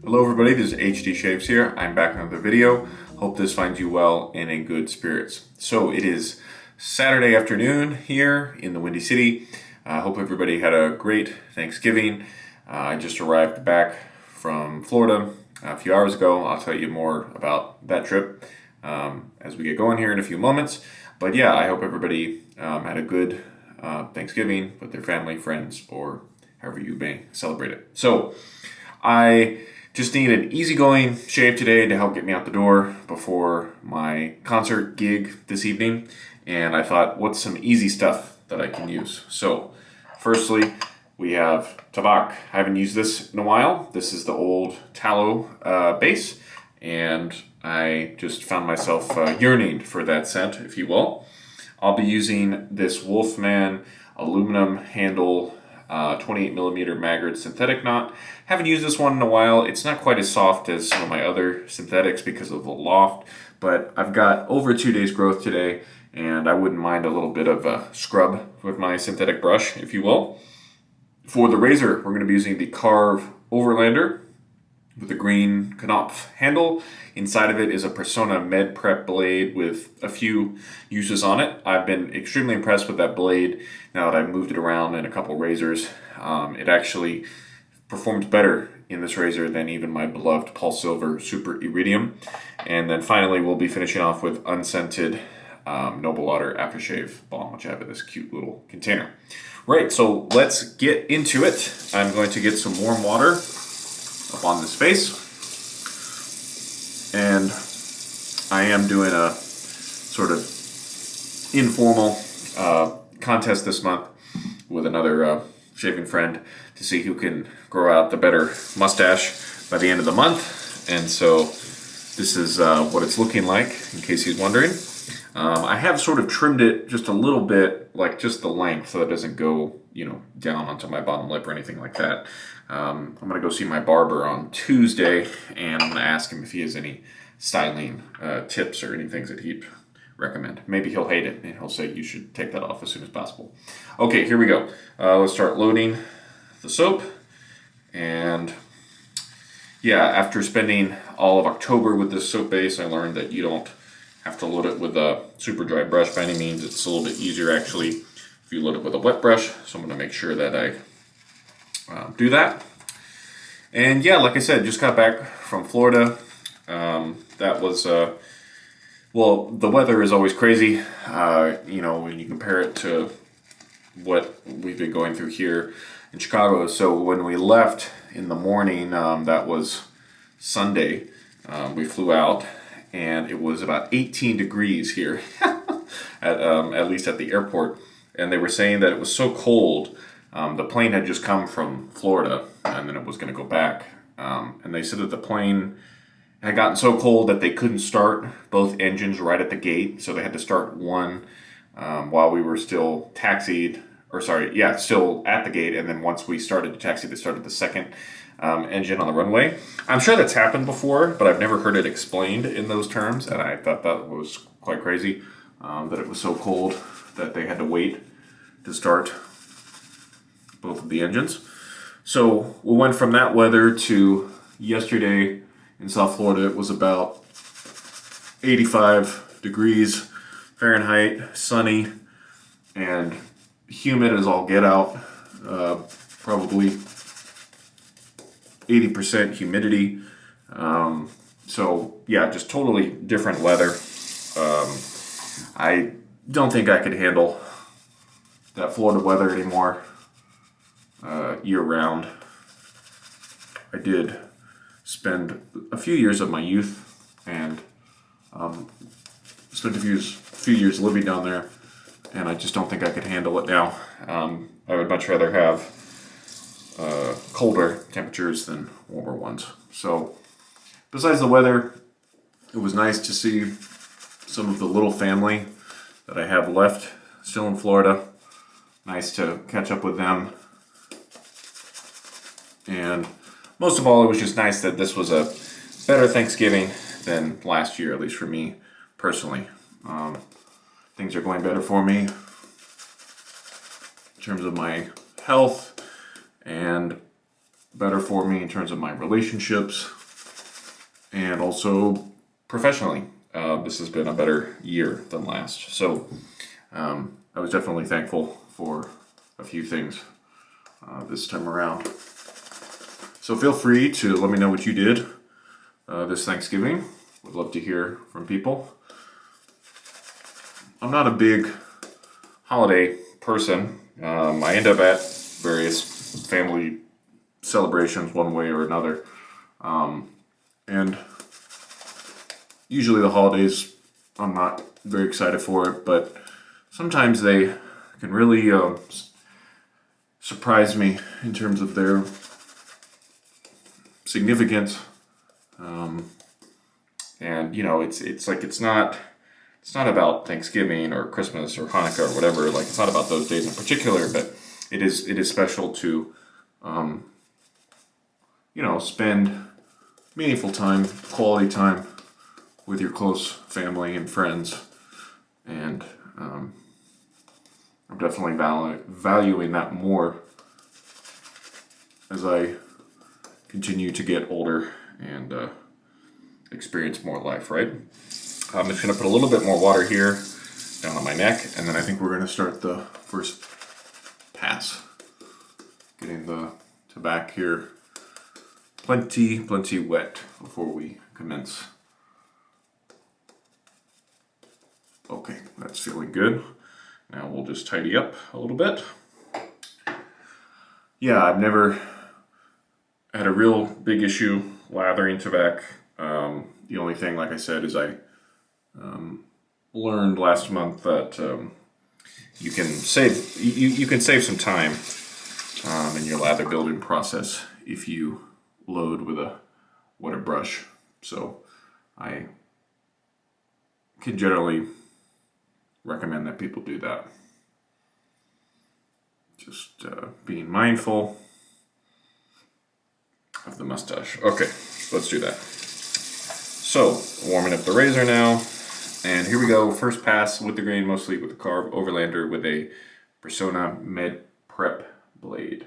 Hello everybody, this is HD Shaves here. I'm back in another video. Hope this finds you well and in good spirits. So it is Saturday afternoon here in the Windy City. I hope everybody had a great Thanksgiving. I just arrived back from Florida a few hours ago. I'll tell you more about that trip as we get going here in a few moments. But yeah, I hope everybody had a good Thanksgiving with their family, friends, or however you may celebrate it. So I just need an easygoing shave today to help get me out the door before my concert gig this evening. And I thought, what's some easy stuff that I can use? So, firstly, we have Tabac. I haven't used this in a while. This is the old tallow base. And I just found myself yearning for that scent, if you will. I'll be using this Wolfman aluminum handle 28mm Maggard synthetic knot. Haven't used this one in a while. It's not quite as soft as some of my other synthetics because of the loft, but I've got over 2 days growth today, and I wouldn't mind a little bit of a scrub with my synthetic brush, if you will. For the razor, we're going to be using the Karve Overlander with a green Knopf handle. Inside of it is a Personna med prep blade with a few uses on it. I've been extremely impressed with that blade now that I've moved it around in a couple razors. It actually performs better in this razor than even my beloved Pulse Silver Super Iridium. And then finally we'll be finishing off with unscented Noble Otter aftershave balm, which I have in this cute little container. Right, so let's get into it. I'm going to get some warm water up on this face, and I am doing a sort of informal contest this month with another shaving friend to see who can grow out the better mustache by the end of the month. And so this is what it's looking like, in case he's wondering. I have sort of trimmed it just a little bit, like just the length, so it doesn't go, down onto my bottom lip or anything like that. I'm going to go see my barber on Tuesday, and I'm going to ask him if he has any styling tips or any things that he'd recommend. Maybe he'll hate it, and he'll say you should take that off as soon as possible. Okay, here we go. Let's start loading the soap. And yeah, after spending all of October with this soap base, I learned that you don't have to load it with a super dry brush by any means. It's a little bit easier actually if you load it with a wet brush. So I'm going to make sure that I do that. And yeah, like I said, just got back from Florida. That was, well, the weather is always crazy, when you compare it to what we've been going through here in Chicago. So when we left in the morning, that was Sunday, we flew out, and it was about 18 degrees here, at least at the airport. And they were saying that it was so cold. The plane had just come from Florida, and then it was going to go back. And they said that the plane had gotten so cold that they couldn't start both engines right at the gate. So they had to start one while we were still still at the gate. And then once we started to taxi, they started the second engine on the runway. I'm sure that's happened before, but I've never heard it explained in those terms. And I thought that was quite crazy, that it was so cold that they had to wait to start both of the engines. So we went from that weather to yesterday in South Florida. It was about 85 degrees Fahrenheit, sunny, and humid as all get out. Probably 80% humidity. So yeah, just totally different weather. I don't think I could handle that Florida weather anymore year round. I did spend a few years of my youth and spent a few years living down there, and I just don't think I could handle it now. I would much rather have colder temperatures than warmer ones. So besides the weather, it was nice to see some of the little family that I have left still in Florida. Nice to catch up with them. And most of all, it was just nice that this was a better Thanksgiving than last year, at least for me personally. Things are going better for me in terms of my health, and better for me in terms of my relationships and also professionally. This has been a better year than last. So I was definitely thankful for a few things this time around. So feel free to let me know what you did this Thanksgiving. Would love to hear from people. I'm not a big holiday person. I end up at various family celebrations one way or another. And usually the holidays, I'm not very excited for it, but sometimes they can really surprise me in terms of their significance. And you know, it's like it's not about Thanksgiving or Christmas or Hanukkah or whatever. Like, it's not about those days in particular, but it is special to you know, spend meaningful time, quality time with your close family and friends. And I'm definitely valuing that more as I continue to get older and experience more life, right? I'm just going to put a little bit more water here down on my neck, and then I think we're going to start the first pass. Getting the Tabac here plenty wet before we commence. Okay, that's feeling good. Now we'll just tidy up a little bit. Yeah, I've never had a real big issue lathering Tabac. The only thing, like I said, is I learned last month that you can save some time in your lather building process if you load with a water brush. So I can generally recommend that people do that. Just being mindful of the mustache. Okay, let's do that. So, warming up the razor now, and here we go. First pass with the grain, mostly with the Karve Overlander with a Personna Med Prep blade.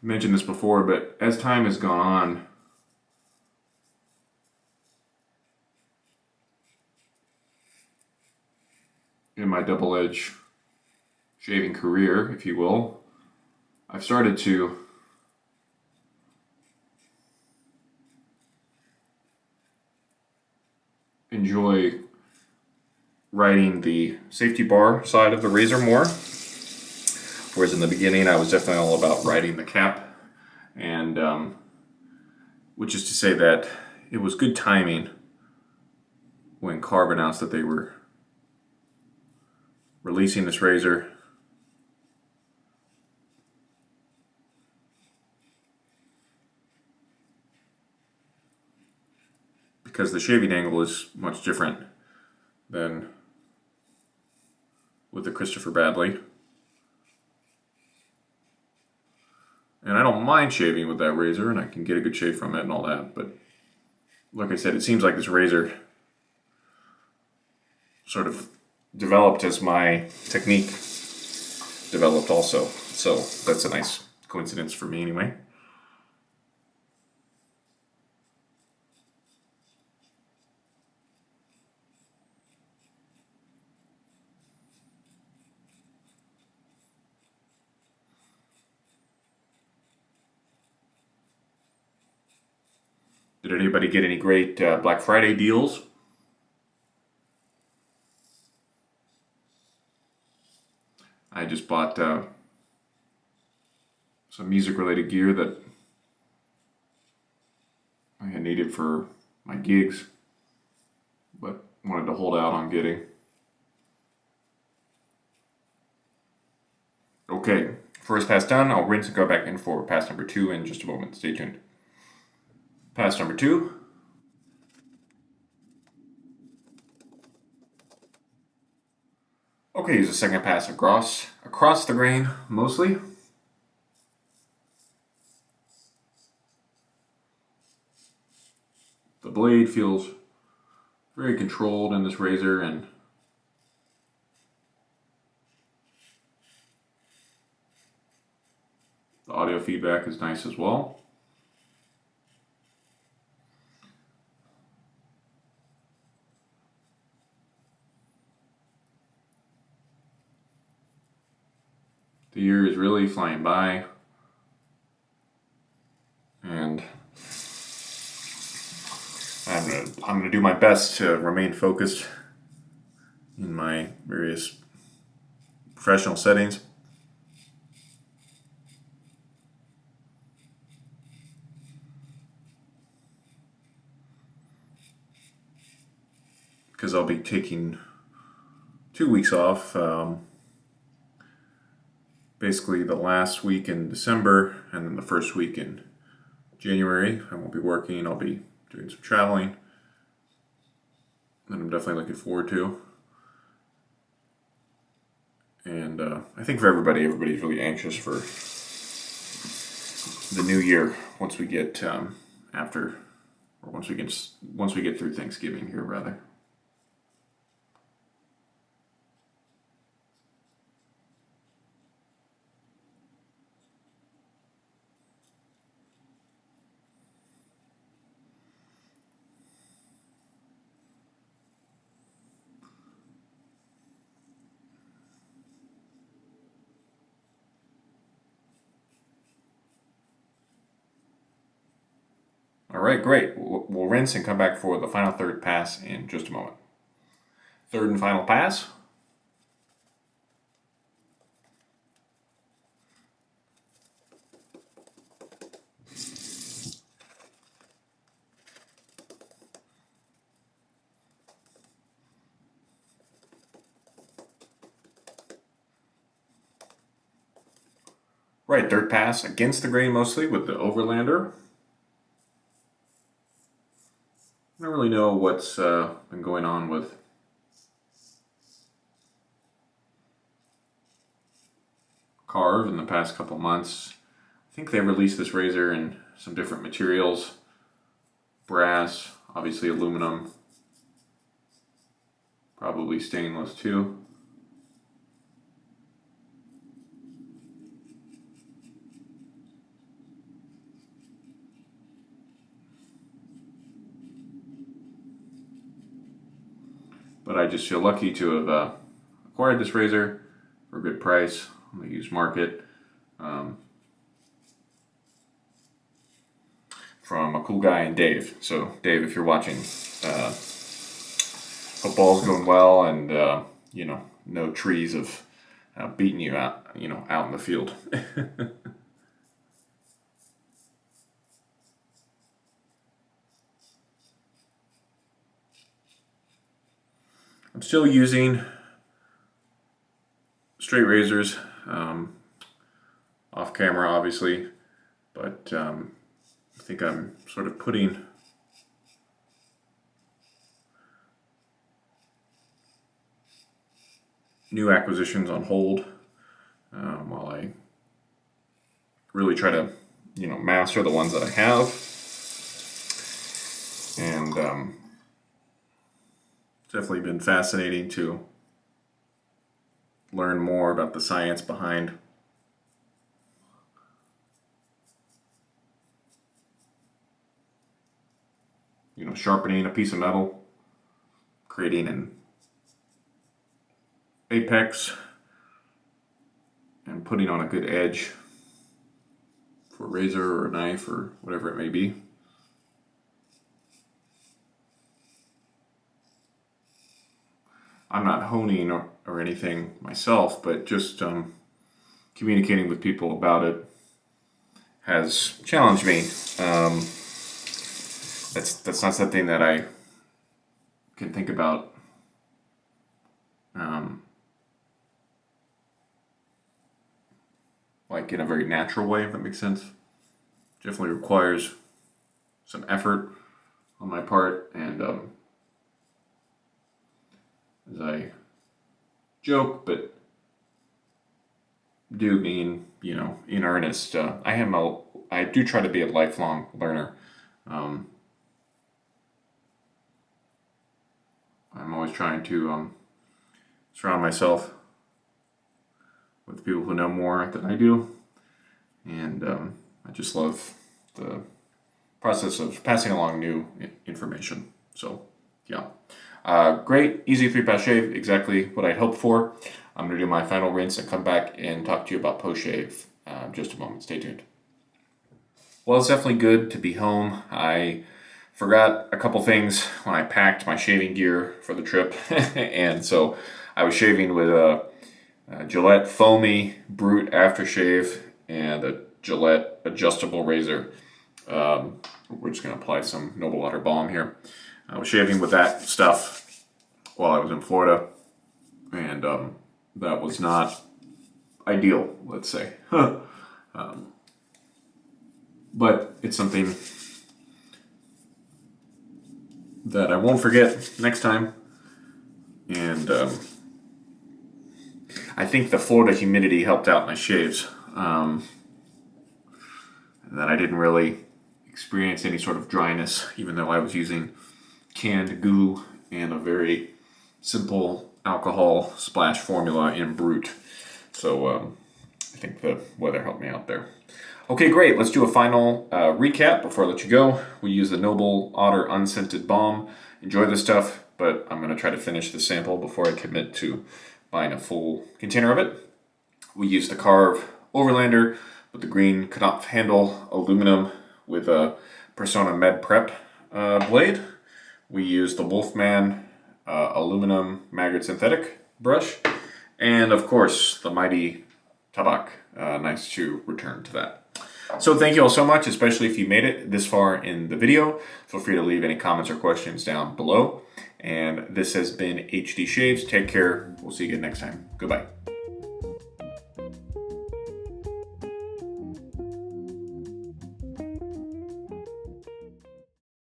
I mentioned this before, but as time has gone on, in my double-edge shaving career, if you will, I've started to enjoy riding the safety bar side of the razor more. Whereas in the beginning, I was definitely all about riding the cap, and which is to say that it was good timing when Karve announced that they were releasing this razor. Because the shaving angle is much different than with the Christopher Bradley. And I don't mind shaving with that razor, and I can get a good shave from it and all that, but like I said, it seems like this razor sort of developed as my technique developed also. So that's a nice coincidence for me anyway. Did anybody get any great Black Friday deals? I just bought some music-related gear that I had needed for my gigs, but wanted to hold out on getting. Okay, first pass done. I'll rinse and go back in for pass number 2 in just a moment. Stay tuned. Pass number 2. Okay, use a second pass across the grain, mostly. blade feels very controlled in this razor, and the audio feedback is nice as well. The year is really flying by, and I'm gonna do my best to remain focused in my various professional settings. Because I'll be taking 2 weeks off, basically the last week in December and then the first week in January. I won't be working, I'll be doing some traveling that I'm definitely looking forward to. And I think for everybody's really anxious for the new year once we get once we get through Thanksgiving here, rather. All right, great. We'll rinse and come back for the final third pass in just a moment. Third and final pass. Right, third pass against the grain mostly with the Overlander. I don't really know what's been going on with Karve in the past couple months. I think they released this razor in some different materials. Brass, obviously aluminum, probably stainless too. But I just feel lucky to have acquired this razor for a good price on the used market from a cool guy named Dave. So Dave, if you're watching, hope all's going well, and you know, no trees of beating you out, you know, out in the field. I'm still using straight razors, off camera obviously, but I think I'm sort of putting new acquisitions on hold while I really try to, you know, master the ones that I have. And definitely been fascinating to learn more about the science behind sharpening a piece of metal, creating an apex, and putting on a good edge for a razor or a knife or whatever it may be. I'm not honing or anything myself, but just communicating with people about it has challenged me. That's not something that I can think about like in a very natural way, if that makes sense. Definitely requires some effort on my part, and as I joke, but do mean, in earnest, I do try to be a lifelong learner. I'm always trying to surround myself with people who know more than I do. And I just love the process of passing along new information. So, yeah. Great, easy 3-pass shave, exactly what I'd hoped for. I'm going to do my final rinse and come back and talk to you about post-shave in just a moment. Stay tuned. Well, it's definitely good to be home. I forgot a couple things when I packed my shaving gear for the trip. And so I was shaving with a Gillette Foamy Brute Aftershave and a Gillette adjustable razor. We're just going to apply some Noble Otter Balm here. I was shaving with that stuff while I was in Florida, and that was not ideal, let's say. But it's something that I won't forget next time. And I think the Florida humidity helped out my shaves. And that I didn't really experience any sort of dryness, even though I was using canned glue and a very simple alcohol splash formula in Brute. So I think the weather helped me out there. Okay, great. Let's do a final recap before I let you go. We use the Noble Otter Unscented Balm. Enjoy this stuff, but I'm going to try to finish the sample before I commit to buying a full container of it. We use the Karve Overlander with the green Knopf handle aluminum with a Personna Med Prep blade. We use the Wolfman aluminum Maggard synthetic brush. And of course, the mighty Tabac. Nice to return to that. So thank you all so much, especially if you made it this far in the video. Feel free to leave any comments or questions down below. And this has been HD Shaves. Take care. We'll see you again next time. Goodbye.